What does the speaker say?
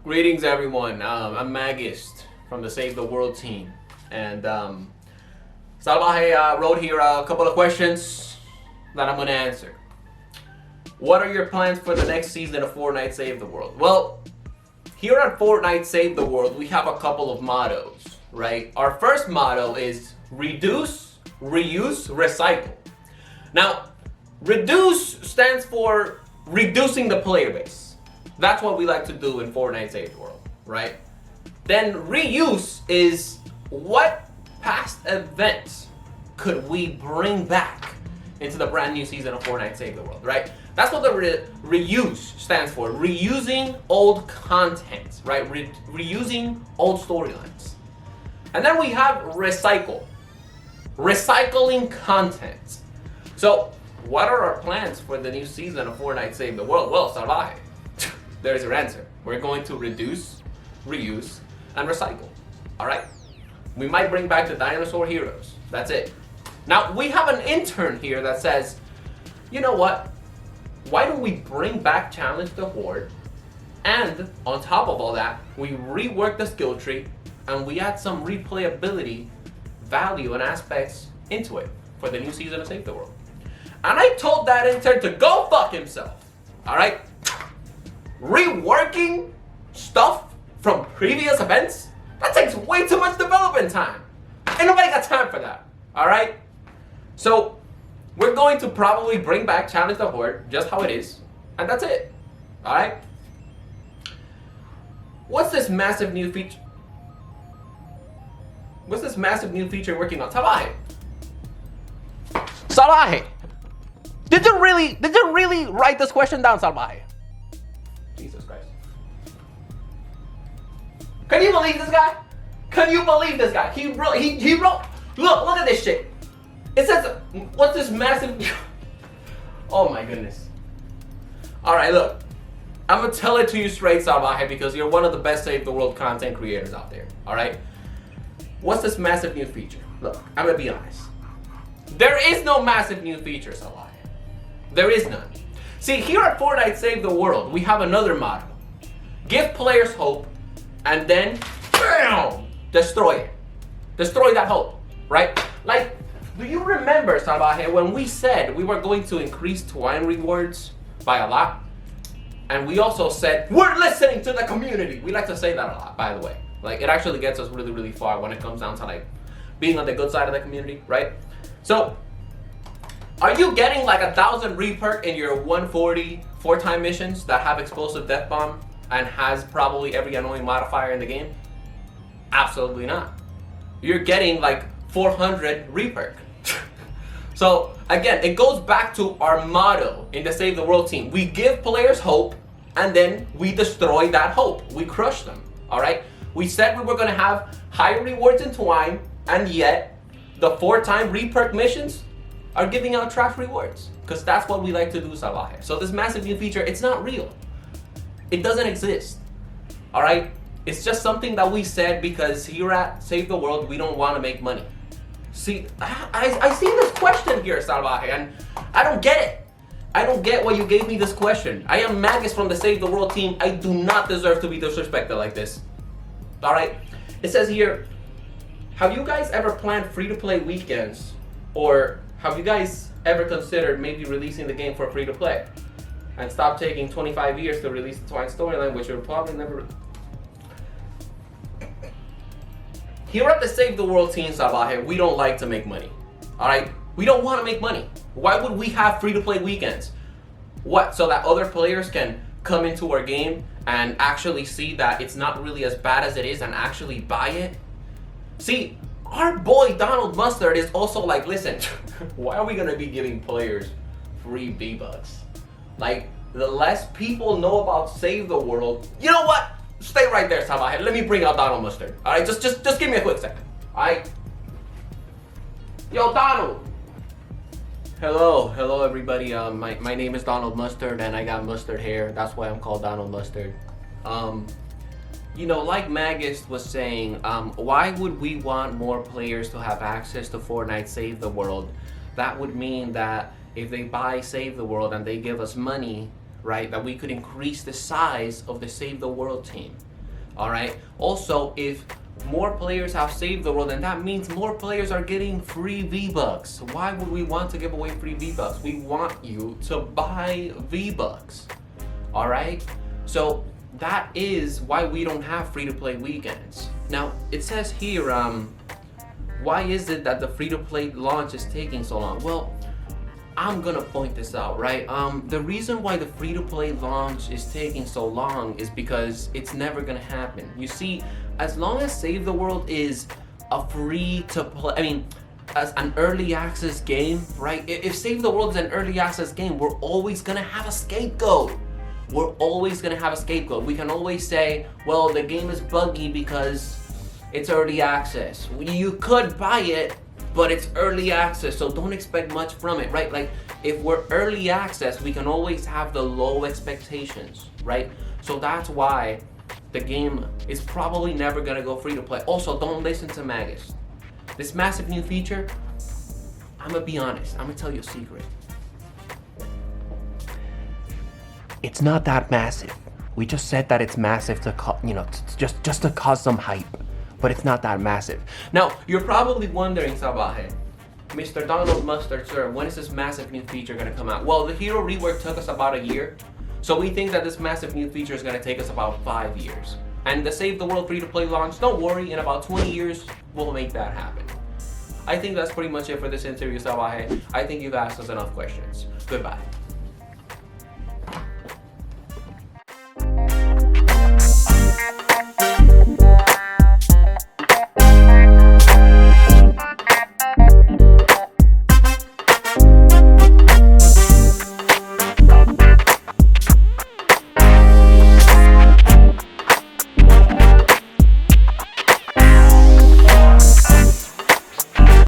Greetings, everyone. I'm Magyst from the Save the World team, and Salvaje wrote here a couple of questions that I'm gonna answer. What are your plans for the next season of Fortnite Save the World? Well, here at Fortnite Save the World, we have a couple of mottos, right? Our first motto is reduce, reuse, recycle. Now, reduce stands for reducing the player base. That's what we like to do in Fortnite Save the World, right? Then reuse is what past events could we bring back into the brand new season of Fortnite Save the World, right? That's what the reuse stands for. Reusing old content, right? Reusing old storylines. And then we have recycle. Recycling content. So, what are our plans for the new season of Fortnite Save the World? Well, Salvaje. There's your answer. We're going to reduce, reuse, and recycle. Alright? We might bring back the dinosaur heroes. That's it. Now, we have an intern here that says, you know what? Why don't we bring back Challenge the Horde? And on top of all that, we rework the skill tree and we add some replayability, value, and aspects into it for the new season of Save the World. And I told that intern to go fuck himself. Alright? Reworking stuff from previous events? That takes way too much development time. Ain't nobody got time for that. Alright? So, we're going to probably bring back Challenge the Horde, just how it is. And that's it. Alright? What's this massive new feature? What's this massive new feature working on? Salvaje! Salvaje! Did you really write this question down, Salvaje? Jesus Christ. Can you believe this guy? Can you believe this guy? He wrote, look at this shit. It says, what's this massive, oh my goodness. Alright, look. I'm gonna tell it to you straight, Salvaje, because you're one of the best Save the World content creators out there. Alright? What's this massive new feature? Look, I'm gonna be honest. There is no massive new feature, Salvaje. There is none. See, here at Fortnite Save the World, we have another motto. Give players hope, and then, BAM! Destroy it. Destroy that hope, right? Like, do you remember, Salvaje, when we said we were going to increase Twine rewards by a lot? And we also said, we're listening to the community. We like to say that a lot, by the way. Like, it actually gets us really, really far when it comes down to, like, being on the good side of the community, right? So, are you getting like 1,000 reperk in your 140 4-time missions that have explosive death bomb and has probably every annoying modifier in the game? Absolutely not. You're getting like 400 reperk. So again, it goes back to our motto in the Save the World team. We give players hope and then we destroy that hope. We crush them. Alright? We said we were gonna have higher rewards in Twine, and yet the 4-time reperk missions are giving out trash rewards, because that's what we like to do, Salvaje. So this massive new feature, it's not real. It doesn't exist. Alright? It's just something that we said because here at Save the World, we don't want to make money. See, I see this question here, Salvaje, and I don't get it. I don't get why you gave me this question. I am Magyst from the Save the World team. I do not deserve to be disrespected like this. Alright? It says here, have you guys ever planned free-to-play weekends? Or have you guys ever considered maybe releasing the game for free-to-play? And stop taking 25 years to release the Twine storyline, which you'll probably never... Here at the Save the World team, Salvaje, we don't like to make money. Alright? We don't want to make money. Why would we have free-to-play weekends? What? So that other players can come into our game and actually see that it's not really as bad as it is and actually buy it? See, our boy Donald Mustard is also like, listen, why are we going to be giving players free V-Bucks? Like, the less people know about Save the World, you know what? Stay right there, Salvaje. Let me bring out Donald Mustard. Alright, just give me a quick second. Alright? Yo, Donald! Hello everybody. My name is Donald Mustard and I got mustard hair. That's why I'm called Donald Mustard. You know, like Magyst was saying, why would we want more players to have access to Fortnite Save the World? That would mean that if they buy Save the World and they give us money, right? That we could increase the size of the Save the World team. All right. Also, if more players have saved the world, and that means more players are getting free V-Bucks. Why would we want to give away free V-Bucks? We want you to buy V-Bucks. All right. So that is why we don't have free-to-play weekends. Now it says here, why is it that the free-to-play launch is taking so long? Well, I'm gonna point this out, right? The reason why the free-to-play launch is taking so long is because it's never gonna happen. You see, as long as Save the World is a free-to-play, as an early access game, right? If Save the World is an early access game, we're always gonna have a scapegoat. We're always gonna have a scapegoat. We can always say, well, the game is buggy because it's early access. You could buy it, but it's early access, so don't expect much from it, right? Like, if we're early access, we can always have the low expectations, right? So that's why the game is probably never gonna go free to play. Also, don't listen to Magyst. This massive new feature, I'm gonna be honest, I'm gonna tell you a secret. It's not that massive. We just said that it's massive to just to cause some hype. But it's not that massive. Now, you're probably wondering, Salvaje, Mr. Donald Mustard, sir, when is this massive new feature gonna come out? Well, the hero rework took us about a year, so we think that this massive new feature is gonna take us about 5 years. And the Save the World free-to-play launch, don't worry, in about 20 years, we'll make that happen. I think that's pretty much it for this interview, Salvaje. I think you've asked us enough questions. Goodbye.